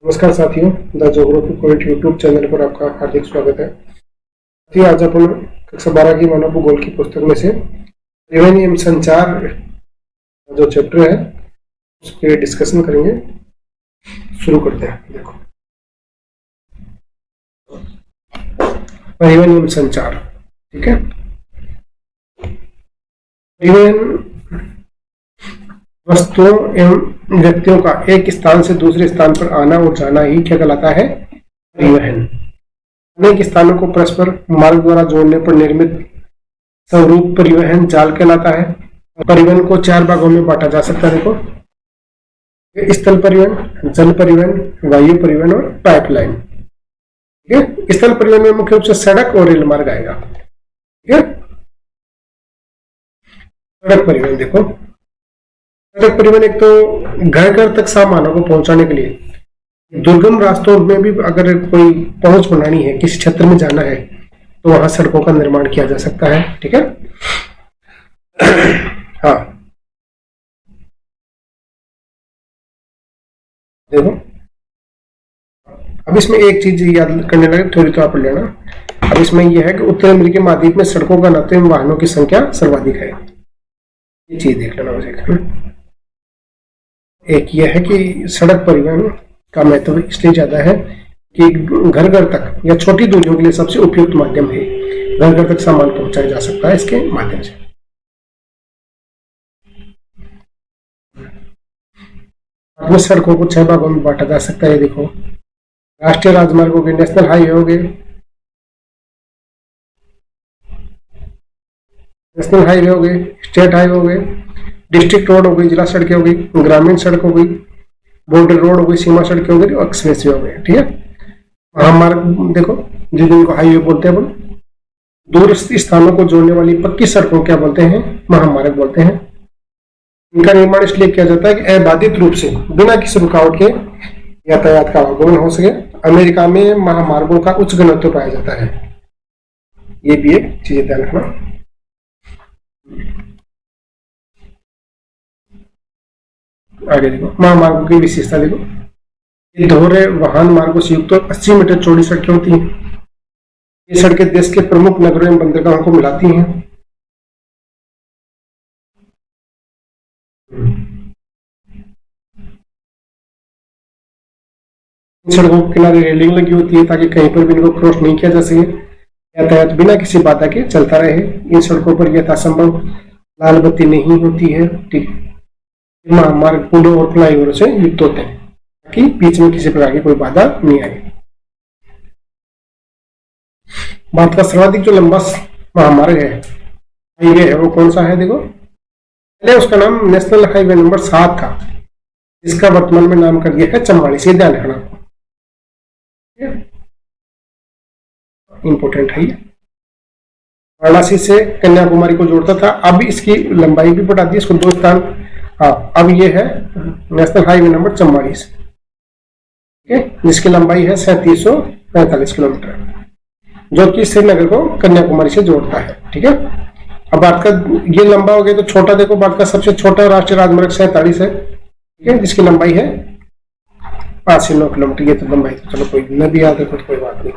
नमस्कार साथियों, the geography point YouTube channel पर आपका हार्दिक स्वागत है। साथियों, आज अपन कक्षा 12 की मानव भूगोल की पुस्तक में से परिवहन एवं संचार जो चैप्टर है उस पर डिस्कशन करेंगे। शुरू करते हैं। देखो, परिवहन एवं संचार। ठीक है, परिवहन वस्तुओं एवं व्यक्तियों का एक स्थान से दूसरे स्थान पर आना और जाना ही क्या कहलाता है? परिवहन। अनेक स्थानों को परस्पर मार्ग द्वारा जोड़ने पर निर्मित स्वरूप परिवहन जाल कहलाता है। परिवहन को 4 भागों में बांटा जा सकता है। देखो, स्थल परिवहन, जल परिवहन, वायु परिवहन और पाइपलाइन। ठीक है, स्थल परिवहन में मुख्य रूप से सड़क और रेल मार्ग आएगा। ठीक है, सड़क परिवहन। देखो, सड़क परिवहन एक तो घर घर तक सामानों को पहुंचाने के लिए, दुर्गम रास्तों में भी अगर कोई पहुंच बनानी है, किसी क्षेत्र में जाना है, तो वहां सड़कों का निर्माण किया जा सकता है। ठीक है, हाँ, देखो, अब इसमें एक चीज याद करने लगे, थोड़ी तो आप लेना। अब इसमें यह है कि उत्तर अमेरिकी महाद्वीप में सड़कों का नाते एवं वाहनों की संख्या सर्वाधिक है। ये चीज देख लेना मुझे। एक यह है कि सड़क परिवहन का महत्व इसलिए ज्यादा है कि घर घर तक या छोटी दूरियों के लिए सबसे उपयुक्त माध्यम है। घर घर तक सामान पहुंचाया जा सकता है इसके माध्यम से। अपने सड़कों को 6 भागों में बांटा जा सकता है। देखो, राष्ट्रीय राजमार्ग हो गए, नेशनल हाईवे हो गए, नेशनल हाईवे हो गए, स्टेट हाईवे हो गए, डिस्ट्रिक्ट रोड हो गई, जिला सड़कें हो गई, ग्रामीण सड़क हो गई, बॉर्डर रोड हो गई, सीमा सड़कें हो गई और एक्सप्रेसवे हो गए। ठीक है, महामार्ग देखो, जिनको हाईवे बोलते हैं अपन, दूर स्थानों को जोड़ने वाली पक्की सड़कों क्या बोलते हैं? महामार्ग बोलते हैं। इनका निर्माण इसलिए किया जाता है कि अबाधित रूप से बिना किसी रुकावट के यातायात का आवागमन हो सके। अमेरिका में महामार्गों का उच्च घनत्व पाया जाता है। ये भी एक चीज ध्यान रखना। आगे देखो, महामार्गों की विशेषता देखो, ये दोहरे वाहन मार्गों से युक्त 80 मीटर चौड़ी सड़कें होती हैं। ये सड़कें देश के प्रमुख नगरों एवं बंदरगाहों को मिलाती हैं। सड़कों के किनारे रेलिंग लगी होती है ताकि कहीं पर भी इनको क्रॉस नहीं किया जा सके। यातायात बिना किसी बाधा के चलता रहे। इन सड़कों पर यथासंभव लाल बत्ती नहीं होती है। ठीक है, महामार्ग पुलों और फ्लाईओवर से युक्त होते हैं ताकि बीच में किसी प्रकार की कोई बाधा नहीं आए। भारत का सर्वाधिक जो लंबा महामार्ग है, हाईवे है, वो कौन सा है? देखो, पहले उसका नाम नेशनल हाईवे नंबर 7 था, जिसका वर्तमान में नाम कर दिया है चंबाड़ी से। ध्यान रखना, इंपोर्टेंट है। वाराणसी से कन्याकुमारी को जोड़ता था, अब इसकी लंबाई भी बढ़ा दी, इसको 2 स्थान। हाँ, अब ये है नेशनल हाईवे नंबर 44, जिसकी लंबाई है 3745 किलोमीटर, जो कि श्रीनगर को कन्याकुमारी से जोड़ता है। ठीक है, अब बात का ये लंबा हो गया तो छोटा देखो, बात का सबसे छोटा राष्ट्रीय राजमार्ग 47 है। ठीक है, जिसकी लंबाई है 5 से 9 किलोमीटर। ये तो लंबाई तो चलो कोई नदी याद रखो तो कोई बात नहीं।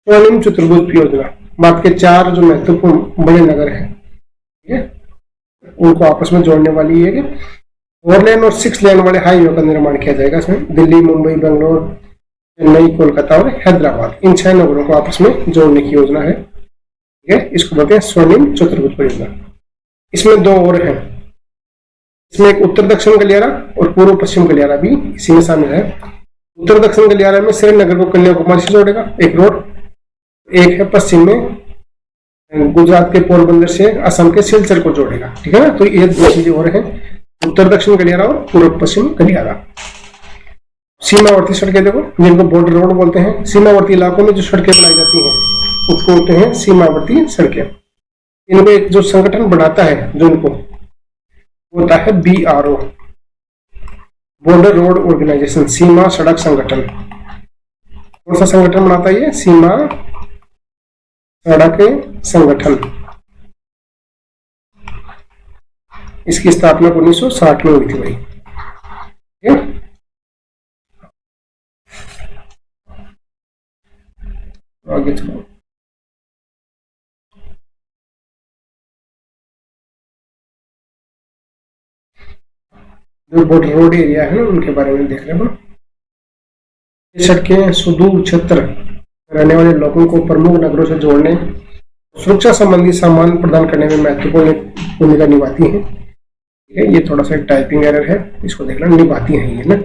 स्वर्णिम चतुर्भुज योजना, बात के 4 जो महत्वपूर्ण बड़े नगर हैं, ठीक है, उनको आपस में जोड़ने वाली है कि 4 लेन और 6 लेन वाले हाईवे का निर्माण किया जाएगा। इसमें दिल्ली, मुंबई, बेंगलोर, चेन्नई, कोलकाता और हैदराबाद, इन 6 नगरों को आपस में जोड़ने की योजना है। ठीक है, इसको बोलते हैं स्वर्णिम चतुर्भुज परियोजना। इसमें 2 और हैं, इसमें एक उत्तर दक्षिण गलियारा और पूर्व पश्चिम गलियारा भी इसी में शामिल है। उत्तर दक्षिण गलियारा में श्रीनगर को कन्याकुमारी से जोड़ेगा एक रोड, एक है पश्चिम में गुजरात के पोरबंदर से असम के सिलचर को जोड़ेगा। ठीक है ना, तो ये 2 चीजें और हैं, उत्तर दक्षिण गलियारा और पूर्व पश्चिम गलियारा। सीमावर्ती सड़कें देखो, जिनको बॉर्डर रोड बोलते हैं। सीमावर्ती इलाकों में जो सड़कें बनाई जाती हैं उसको बोलते हैं सीमावर्ती सड़कें। इनको एक जो संगठन बनाता है, जो इनको होता है BRO, बॉर्डर रोड ऑर्गेनाइजेशन, सीमा सड़क संगठन। कौन सा संगठन बनाता है? ये सीमा सड़क संगठन। इसकी स्थापना 1960 में हुई थी भाई। आगे चलो, जो बॉर्डर रोड एरिया है ना उनके बारे में देख रहे हो। ये सड़कें सुदूर क्षेत्र रहने वाले लोगों को प्रमुख नगरों से जोड़ने, सुरक्षा संबंधी सामान प्रदान करने में महत्वपूर्ण भूमिका निभाती हैं। ठीक है, ये थोड़ा सा टाइपिंग एरर है, इसको देखना, निभाती है ये ना,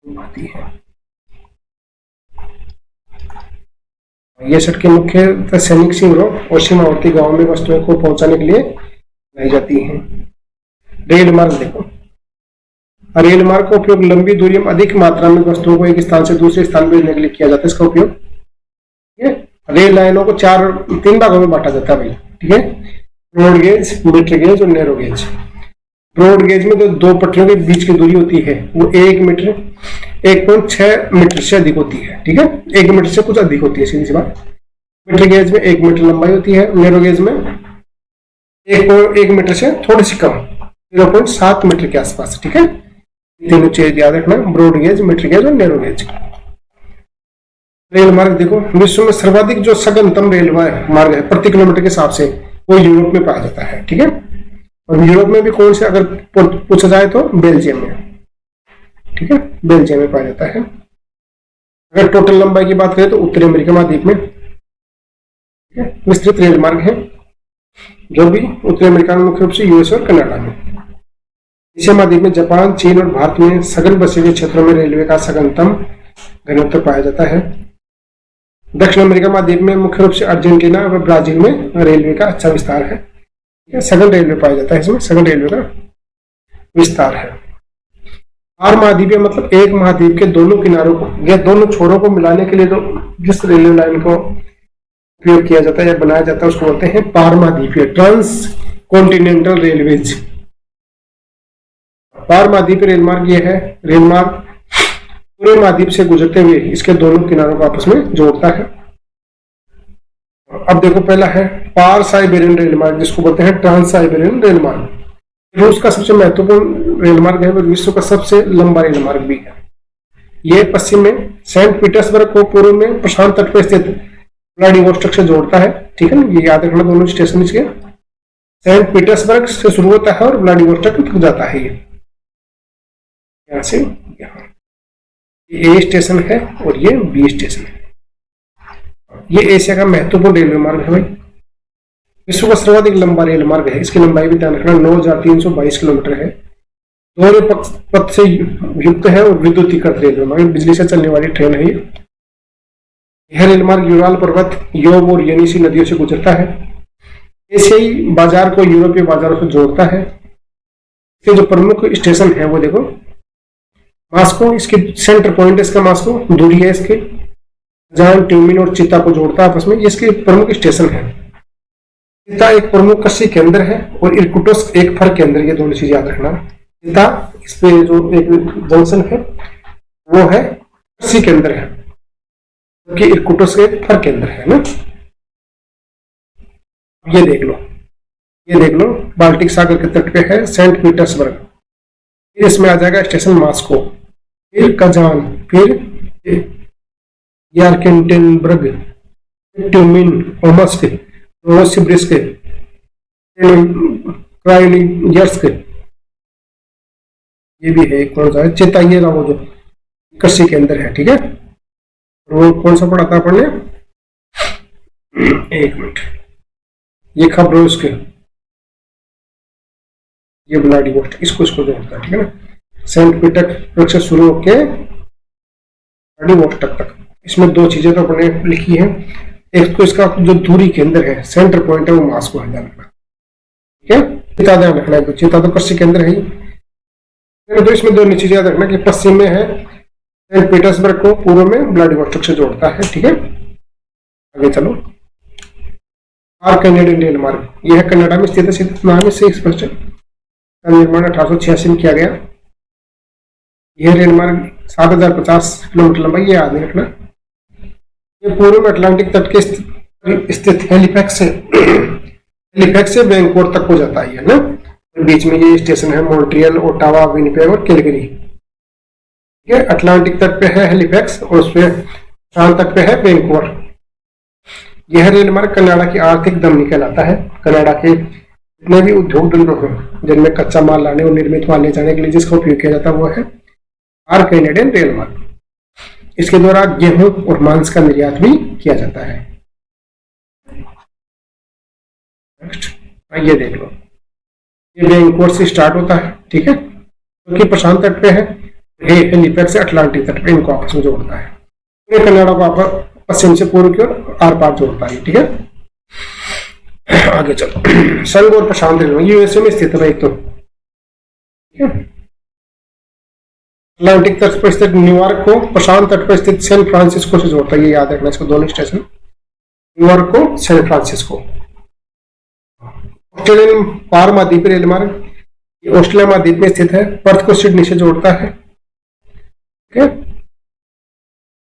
निभाती है। ये सड़कें मुख्यतः सैनिक शिविरों और सीमावर्ती गांवों में वस्तुओं को पहुंचाने के लिए बनाई जाती हैं। रेल मार्ग देखो, रेल मार्ग का उपयोग लंबी दूरी में अधिक मात्रा में वस्तुओं को एक स्थान से दूसरे स्थान भेजने के लिए किया जाता है। इसका उपयोग, ठीक है, रेल लाइनों को तीन भागों में बांटा जाता है भाई। ठीक है, ब्रॉड गेज, मीटर गेज और नैरो गेज। ब्रॉड गेज में जो दो पटरियों के बीच की दूरी होती है वो 1 मीटर 1.6 मीटर से अधिक होती है। ठीक है, 1 मीटर से कुछ अधिक होती है, सीधी सी बात। मीटर गेज में 1 मीटर लंबाई होती है, नैरो गेज में 1 मीटर से थोड़ी सी कम, 0.7 मीटर के आसपास। ठीक है, तीनों चीज याद रखना, ब्रॉड गेज, मीटर गेज और नैरो गेज। रेल मार्ग देखो, विश्व में सर्वाधिक जो सघनतम रेल मार्ग है प्रति किलोमीटर के हिसाब से वो यूरोप में पाया जाता है। ठीक है, और यूरोप में भी कौन से अगर पूछा जाए तो बेल्जियम में। ठीक है, बेल्जियम में पाया जाता है। अगर टोटल लंबाई की बात करें तो उत्तरी अमेरिका महाद्वीप में विस्तृत रेल मार्ग है, जो भी उत्तरी अमेरिका में मुख्य रूप से यूएस और कनाडा में। एशिया महाद्वीप में जापान, चीन और भारत में सघन बसे हुए क्षेत्रों में रेलवे का सघनतम घनत्व पाया जाता है। दक्षिण अमेरिका महाद्वीप में मुख्य रूप से अर्जेंटीना और ब्राजील में रेलवे का अच्छा विस्तार है। सघन रेलवे पाया जाता है, इसमें सघन रेलवे का विस्तार है। आर महाद्वीप मतलब एक महाद्वीप के दोनों किनारों को या दोनों छोरों को मिलाने के लिए जो जिस रेलवे लाइन को उपयोग किया जाता है या बनाया जाता है उसको बोलते हैं पार महाद्वीपीय, ट्रांस कॉन्टिनेंटल रेलवेज। पार महाद्वीपीय रेल मार्ग ये है रेल मार्ग पूरे महाद्वीप से गुजरते हुए इसके दोनों किनारों को आपस में जोड़ता है। अब देखो, पहला है पार साइबेरियन रेल मार्ग, जिसको बोलते हैं ट्रांस साइबेरियन रेल मार्ग। रूस का सबसे महत्वपूर्ण रेल मार्ग है, वो विश्व का सबसे लंबा रेल मार्ग भी है। ये पश्चिम में सेंट पीटर्सबर्ग को पूर्व में प्रशांत तट पर स्थित व्लादिवोस्टोक से जोड़ता है। ठीक है ना, ये याद रखना, दोनों स्टेशन इसके सेंट पीटर्सबर्ग से शुरू होता है और व्लादिवोस्टोक तक जाता है। ये यहां से यहाँ ए स्टेशन है और ये बी स्टेशन है। ये एशिया का महत्वपूर्ण रेलवे मार्ग है भाई। विश्व का सर्वाधिक लंबा रेल मार्ग है, इसकी लंबाई भी ध्यान रखना 9,322 किलोमीटर है। दोहरे पथ से युक्त है और विद्युतीकृत रेलवे मार्ग, बिजली से चलने वाली ट्रेन है। यह रेल मार्ग यूराल पर्वत, योब और येनिसी नदियों से गुजरता है। एशियाई बाजार को यूरोपीय बाजारों से जोड़ता है। इसके जो प्रमुख स्टेशन है वो देखो, मास्को, इसके सेंटर पॉइंट इसका मास्को, दूरी है इसके जहां ट्यूमिन और चिता को जोड़ता है आपस में, ये इसके प्रमुख स्टेशन है। चिता एक प्रमुख कृषि केंद्र है और इर्कुटस्क एक फर केंद्र, ये दोनों चीज याद रखना। चिता इस पे जो एक जंक्शन है वो है कृषि केंद्र है, जबकि इर्कुटस्क एक फर केंद्र है ना। ये देख लो, ये देख लो, बाल्टिक सागर के तट पे है सेंट पीटर्सबर्ग, फिर इसमें आ जाएगा स्टेशन मास्को, फिर कजान, फिर यार्केंटेनबर्ग, ट्यूमिन, ओमस्क, नोवोसिबिर्स्क, क्रायोनियर्स्क, ये भी है कौन सा है, चेता, ये ना वो जो कृषि केंद्र है। ठीक है, वो कौन सा पढ़ा था आपने, एक मिनट, ये खबरोस्क, ये व्लादिवोस्टोक, इसको जोड़ता है। ठीक है ना, सेंट पीटर्सबर्ग से शुरू होकर व्लादिवोस्टोक तक। इसमें दो चीजें तो अपने लिखी है, एक तो इसका जो दूरी केंद्र है, सेंटर पॉइंट है, वो मास्को है, ध्यान रखना। ठीक है, चिता ध्यान रखना है, तो चिता तो कृषि केंद्र है ही। तो इसमें दो चीजें याद रखना कि पश्चिम में है सेंट पीटर्सबर्ग को, पूर्व में व्लादिवोस्टोक से जोड़ता है। ठीक है, आगे चलो। आर कैनेडियन रेल मार्ग, यह है कनाडा में स्थित है, नाम है से स्पष्ट का निर्माण 1886 में किया गया। यह रेल मार्ग 7,050 किलोमीटर लंबा, ये याद रखना। ये पूर्व में अटलांटिक तट के स्थित हैलिफैक्स से वैंकूवर तक हो जाता है ना। बीच में ये स्टेशन है मॉन्ट्रियल, ओटावा, विनिपेग और कैलगरी। ठीक है, अटलांटिक तट पे है हैलिफैक्स और उसपे प्रशांत तट पे है वैंकूवर। यह रेल मार्ग कनाडा की आर्थिक धमनी कहलाता है। कनाडा के जितने भी उद्योग धंधों हैं जिनमें कच्चा माल लाने और निर्मित माल ले जाने के लिए जिसका उपयोग किया जाता है वो है आर कैनेडियन रेल मार्ग। इसके द्वारा गेहूं और मांस का निर्यात भी किया जाता है। नेक्स्ट ये देख लो, ये वैंकूवर से स्टार्ट होता है, ठीक है, क्योंकि प्रशांत तट पे है। हेलीपैड से अटलांटिक तट पे इनको आपस में जोड़ता है। पूरे कनाडा को आप पश्चिम से पूर्व की ओर आर पार जोड़ता है, ठीक है। आगे चलो, संघ और प्रशांत रेलवे यूएसए में स्थित है एक तो, ठीक है। अटलांटिक तट पर स्थित न्यूयॉर्क को प्रशांत तट पर स्थित सैन फ्रांसिस्को से जोड़ता है। ये याद रखना इसको, दोनों स्टेशन, न्यूयॉर्क को सैन फ्रांसिस्को। ऑस्ट्रेलियन पार महाद्वीपीय रेल मार्ग ऑस्ट्रेलिया महाद्वीप में स्थित है। पर्थ को सिडनी से जोड़ता है, ठीक है।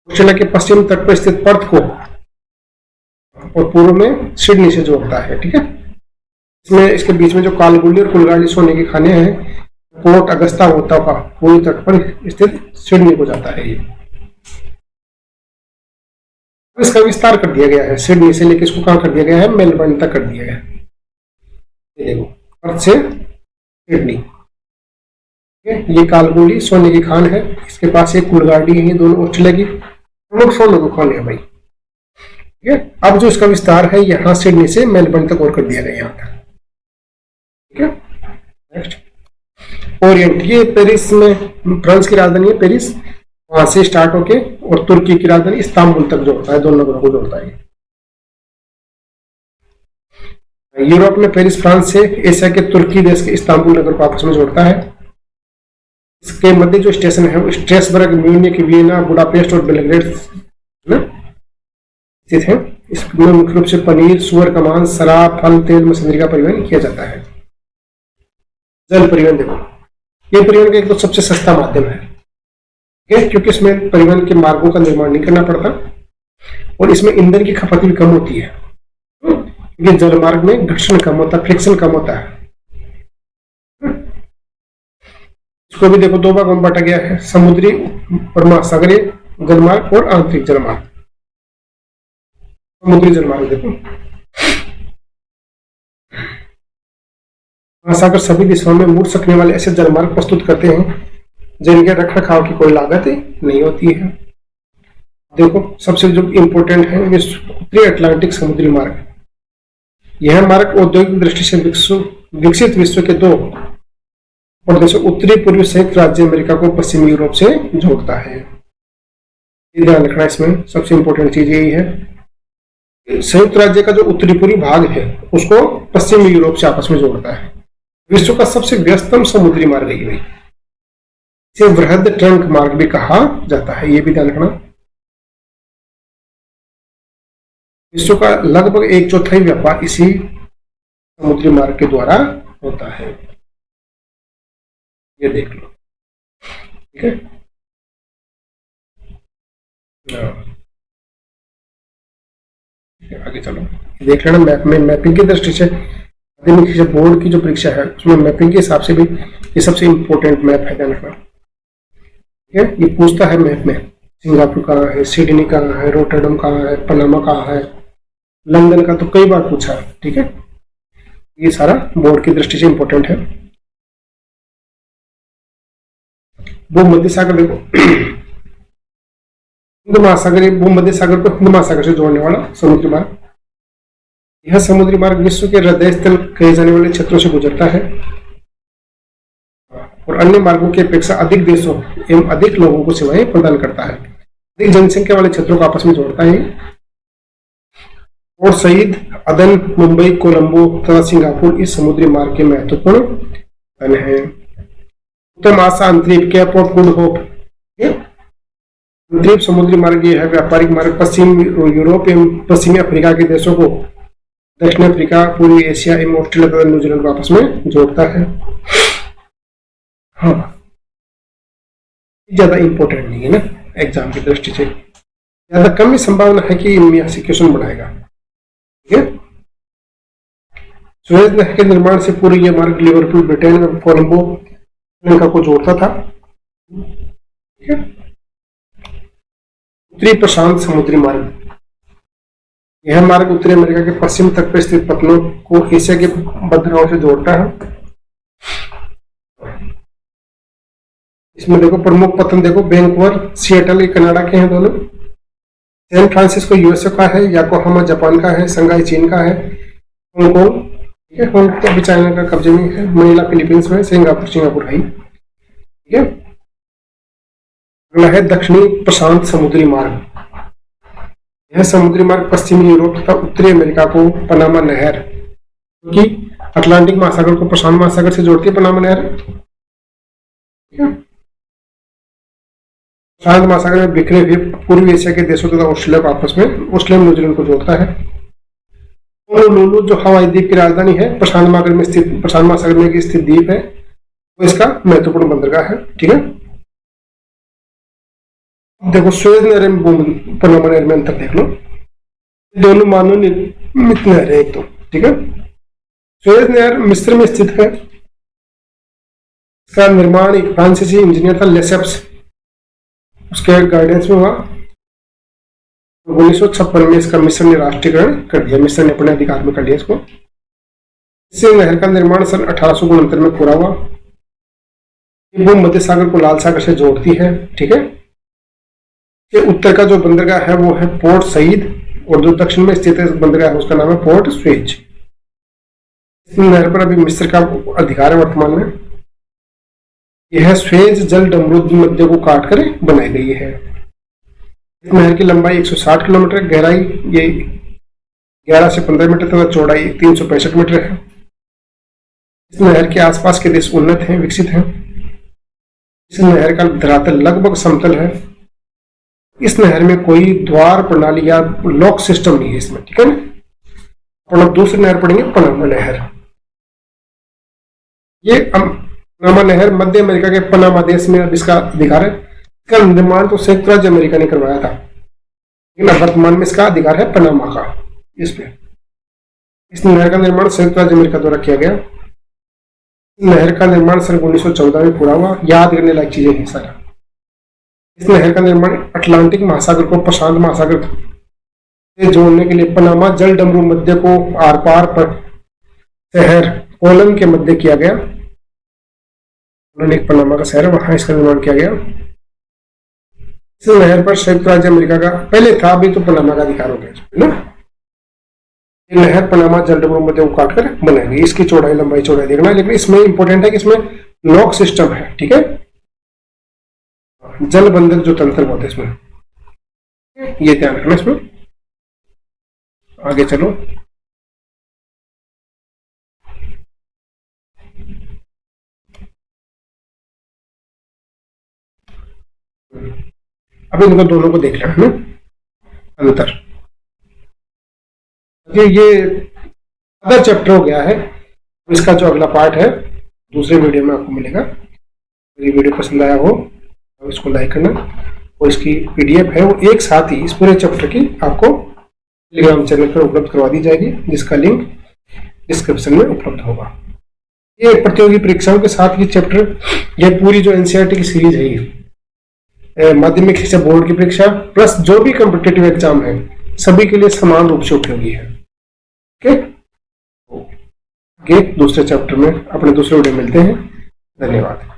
ऑस्ट्रेलिया के पश्चिम तट पर स्थित पर्थ को और पूर्व में सिडनी से जोड़ता है, ठीक है। इसमें इसके बीच में जो कालगुली और कुलगाली सोने की खाने हैं, पोर्ट अगस्ता होता का पूर्वी तट पर स्थित सिडनी को जाता है। ये इसका विस्तार कर दिया गया है, सिडनी से लेकर इसको कहां कर दिया गया है, मेलबर्न तक कर दिया गया है। ये देखो, पर्थ से सिडनी, ये कालगुली सोने की खान है, इसके पास एक कुलगाड़ी है। ये दोनों ऑस्ट्रेलिया की प्रमुख सोने की खान है भाई, ठीक है। अब जो इसका विस्तार है यहां सिडनी से मेलबर्न तक और कर दिया गया यहां तक, ठीक है। नेक्स्ट ओरिएंट, ये पेरिस में, फ्रांस की राजधानी है पेरिस, वहां से स्टार्ट होके और तुर्की की राजधानी इस्तांबुल तक जोड़ता है, दोनों नगरों को जोड़ता है। यूरोप में पेरिस फ्रांस से एशिया के तुर्की देश के इस्तांबुल नगर को आपस में जोड़ता है। इसके मध्य जो स्टेशन है वो स्ट्रेसबर्ग, म्यूनिख, वियना, बुडापेस्ट और बेलग्रेड स्थित है। इसमें मुख्य रूप से पनीर, सुअर का मांस, शराब, फल, तेल, मशीनरी का परिवहन किया जाता है। जल परिवहन, देखो ये परिवहन का एक तो सबसे सस्ता माध्यम है, क्योंकि इसमें परिवहन के मार्गों का निर्माण नहीं करना पड़ता और इसमें ईंधन की खपत भी कम होती है, क्योंकि जल मार्ग में घर्षण कम होता है, फ्रिक्शन कम होता है। इसको भी देखो दो भागों में बांटा गया है, समुद्री और महासागरीय जलमार्ग और आंतरिक जलमार्ग। समुद्री जलमार्ग देखो, महासागर सभी दिशाओं में मुड़ सकने वाले ऐसे जलमार्ग प्रस्तुत करते हैं जिनके रखरखाव की कोई लागत नहीं होती है। देखो सबसे जो इम्पोर्टेंट है उत्तरी अटलांटिक समुद्री मार्ग। यह मार्ग औद्योगिक दृष्टि से विकसित विश्व के दो प्रदेशों उत्तरी पूर्वी संयुक्त राज्य अमेरिका को पश्चिमी यूरोप से जोड़ता है। ध्यान रखना, इसमें सबसे इंपॉर्टेंट चीज यही है, संयुक्त राज्य का जो उत्तरी पूर्वी भाग है उसको पश्चिमी यूरोप से आपस में जोड़ता है। विश्व का सबसे व्यस्तम समुद्री मार्ग है भाई, इसे वृहद ट्रंक मार्ग भी कहा जाता है, ये भी ध्यान रखना। विश्व का लगभग 1/4 व्यापार इसी समुद्री मार्ग के द्वारा होता है, ये देख लो, ठीक है। आगे चलो देख लेना मैप में, मैपिंग की दृष्टि से माध्यमिक बोर्ड की जो परीक्षा है उसमें मैपिंग के हिसाब से भी ये सबसे इंपॉर्टेंट मैप है, ध्यान रखना, ठीक है। ये पूछता है मैप में सिंगापुर कहाँ है, सिडनी कहाँ है, रोटरडम कहाँ है, पनामा कहाँ है, लंदन का तो कई बार पूछा है, ठीक है। ये सारा बोर्ड की दृष्टि से इंपॉर्टेंट है। भूमध्य सागर देखो, हिंद महासागर, भूमध्य सागर को हिंद महासागर से जोड़ने वाला समुद्री मार्ग। यह समुद्री मार्ग विश्व के हृदय स्थल कहे जाने वाले क्षेत्रों से गुजरता है और अन्य मार्गों की अपेक्षा अधिक देशों एवं अधिक लोगों को सेवाएं प्रदान करता है। अधिक जनसंख्या वाले क्षेत्रों को आपस में जोड़ता है और शहीद, अदन, मुंबई, कोलंबो तथा सिंगापुर इस समुद्री मार्ग के महत्वपूर्ण स्थल है। उत्तम आशा, अंतरीप, कैप ऑफ गुड होप, अंतरीप समुद्री मार्ग ये है व्यापारिक मार्ग पश्चिम यूरोप एवं पश्चिमी अफ्रीका के देशों को दक्षिण अफ्रीका, पूर्वी एशिया एवं ऑस्ट्रेलिया तथा न्यूजीलैंड को आपस में जोड़ता है। हाँ, ज्यादा इंपॉर्टेंट नहीं है ना एग्जाम की दृष्टि से, ज्यादा कम ही संभावना है कि इनमें से क्वेश्चन बनाएगा, ठीक है। सुएज नहर के निर्माण से पूर्व यह मार्ग लिवरपूल, ब्रिटेन और कोलंबो श्रीलंका को जोड़ता था, ठीक है। उत्तरी प्रशांत समुद्री मार्ग। यह मार्ग उत्तरी अमेरिका के पश्चिम तट पर स्थित पत्तनों को एशिया के बंदरगाहों से जोड़ता है। इसमें देखो प्रमुख पत्तन देखो, वैंकूवर, सिएटल, ये कनाडा के हैं दोनों। सैन फ्रांसिस्को यूएसए का है, याकोहामा जापान का है, शंघाई चीन का है, हांगकांग ठीक है, हांगकांग तो अभी चाइना का कब्जे में है, मनीला फिलीपींस में, सिंगापुर है ठीक है। अगला है दक्षिणी प्रशांत समुद्री मार्ग। यह समुद्री मार्ग पश्चिमी यूरोप तथा उत्तरी अमेरिका को पनामा नहर, क्योंकि अटलांटिक महासागर को प्रशांत महासागर से जोड़ती है पनामा नहर ठीक है। प्रशांत महासागर में बिखरे हुए पूर्वी एशिया के देशों तथा ऑस्ट्रेलिया को आपस में, ऑस्ट्रेलिया न्यूजीलैंड को जोड़ता है। होनोलुलु जो हवाई द्वीप की राजधानी है, प्रशांत महासागर में स्थित द्वीप है, वो इसका महत्वपूर्ण बंदरगाह है ठीक है। देखो सुएज नहर में पनामा नहर में अंतर देख लो, दोनों मानव निर्मित नहर है एक तो ठीक है। सुएज नहर मिस्र में स्थित है। इसका निर्माण एक फ्रांसीसी इंजीनियर था लेसेप्स, उसके गाइडेंस में हुआ। 1956 में इसका मिस्र ने राष्ट्रीयकरण कर दिया, मिस्र ने अपने अधिकार में कर लिया इसको। इससे नहर का निर्माण सन 1869 में पूरा हुआ। ये भूमध्य सागर को लाल सागर से जोड़ती है ठीक है। ये उत्तर का जो बंदरगाह है वो है पोर्ट सईद, और जो दक्षिण में स्थित है बंदरगाह है उसका नाम है पोर्ट सुएज। इस नहर पर अभी मिस्र का अधिकार है वर्तमान में। यह सुएज जल डमरू मध्य को काट कर बनाई गई है। इस नहर की लंबाई 160 किलोमीटर, गहराई ये 11 से 15 मीटर तथा चौड़ाई 365 मीटर है। इस नहर के आसपास के देश उन्नत हैं, विकसित हैं। इस नहर का धरातल लगभग समतल है। इस नहर में कोई द्वार प्रणाली या लॉक सिस्टम नहीं है इसमें ठीक है ना। और दूसरी नहर पढ़ेंगे पनामा नहर। ये पनामा नहर मध्य अमेरिका के पनामा देश में अब इसका अधिकार है। इसका निर्माण तो संयुक्त राज्य अमेरिका ने करवाया था, लेकिन वर्तमान में इसका अधिकार है पनामा का इस पे। इस नहर का निर्माण संयुक्त राज्य अमेरिका द्वारा किया गया। नहर का निर्माण सन 1914 में पूरा हुआ। याद करने लायक चीजें हैं सारा। इस नहर का निर्माण अटलांटिक महासागर को प्रशांत महासागर से जोड़ने के लिए पनामा जल डमरू मध्य को आर पार पर शहर कोलन के मध्य किया गया। एक पनामा का शहर है, वहां इसका निर्माण किया गया। इस नहर पर संयुक्त राज्य अमेरिका का पहले था, अभी तो पनामा का अधिकार हो गया ना। ये नहर पनामा जल डमरू मध्य को काटकर बनाई गई। इसकी चौड़ाई लंबाई चौड़ाई देखना, लेकिन इसमें इंपॉर्टेंट है कि इसमें लॉक सिस्टम है ठीक है। जल बंधक जो तंत्र होते हैं इसमें, ये ध्यान रखना। इसमें आगे चलो। अब इनको दोनों को देख लेना अंतर। ये अदर चैप्टर हो गया है। इसका जो अगला पार्ट है दूसरे वीडियो में आपको मिलेगा। मेरी वीडियो पसंद आया हो तो इसको लाइक करना, और इसकी पीडीएफ है वो एक साथ ही इस पूरे चैप्टर की आपको टेलीग्राम चैनल पर उपलब्ध करवा दी जाएगी, जिसका लिंक डिस्क्रिप्शन में उपलब्ध होगा। ये प्रतियोगी परीक्षाओं के साथ ये चैप्टर, ये पूरी जो एनसीईआरटी की सीरीज है, माध्यमिक शिक्षा बोर्ड की परीक्षा प्लस जो भी कॉम्पिटिटिव एग्जाम है सभी के लिए समान रूप से उपयोगी है। ओके, दूसरे चैप्टर में अपने दूसरे वीडियो मिलते हैं। धन्यवाद।